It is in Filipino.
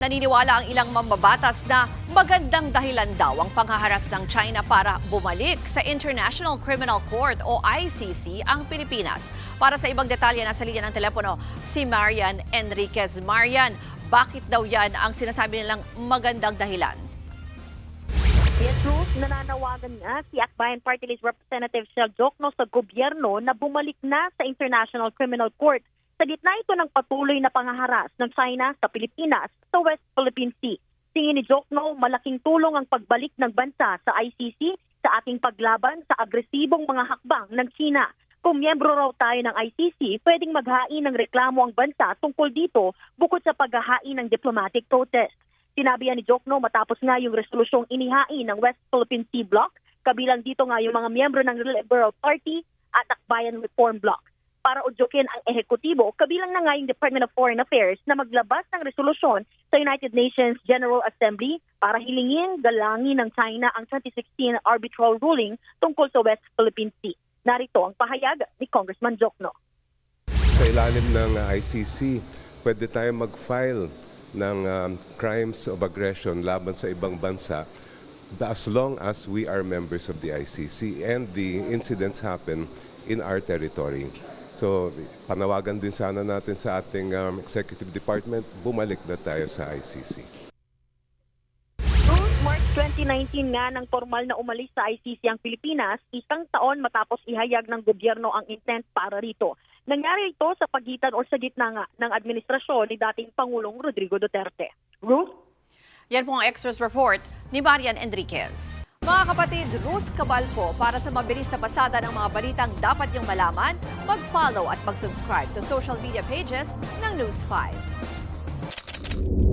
Naniniwala ang ilang mambabatas na magandang dahilan daw ang panghaharas ng China para bumalik sa International Criminal Court o ICC ang Pilipinas. Para sa ibang detalye, nasa linya ng telepono si Marian Enriquez. Marian, bakit daw yan ang sinasabi nilang magandang dahilan? Yes, Ruth, nananawagan nga si Akbayan Party List Representative Shel Jokno sa gobyerno na bumalik na sa International Criminal Court sa gitna ito ng patuloy na panghaharas ng China sa Pilipinas sa West Philippine Sea. Tingin ni Jokno, malaking tulong ang pagbalik ng bansa sa ICC sa ating paglaban sa agresibong mga hakbang ng China. Kung miyembro raw tayo ng ICC, pwedeng maghain ng reklamo ang bansa tungkol dito bukod sa paghahain ng diplomatic protest. Sinabi yan ni Jokno matapos nga yung resolusyong inihain ng West Philippine Sea Bloc, kabilang dito nga yung mga miyembro ng Liberal Party at Akbayan Reform Bloc. Para udyokin ang ehekutibo, kabilang na nga yung Department of Foreign Affairs na maglabas ng resolusyon sa United Nations General Assembly para hilingin, galangin ng China ang 2016 arbitral ruling tungkol sa West Philippine Sea. Narito ang pahayag ni Congressman Jokno. Sa ilalim ng ICC, pwede tayo mag-file ng crimes of aggression laban sa ibang bansa as long as we are members of the ICC and the incidents happen in our territory. So, panawagan din sana natin sa ating executive department, bumalik na tayo sa ICC. Noong March 2019 nga nang formal na umalis sa ICC ang Pilipinas, isang taon matapos ihayag ng gobyerno ang intent para rito. Nangyari ito sa pagitan o sa gitna nga ng administrasyon ni dating Pangulong Rodrigo Duterte. Ruth? Yan po ang Extras Report ni Marian Enriquez. Mga kapatid, Ruth Cabalco, para sa mabilis na pasada ng mga balitang dapat niyong malaman, mag-follow at mag-subscribe sa social media pages ng News 5.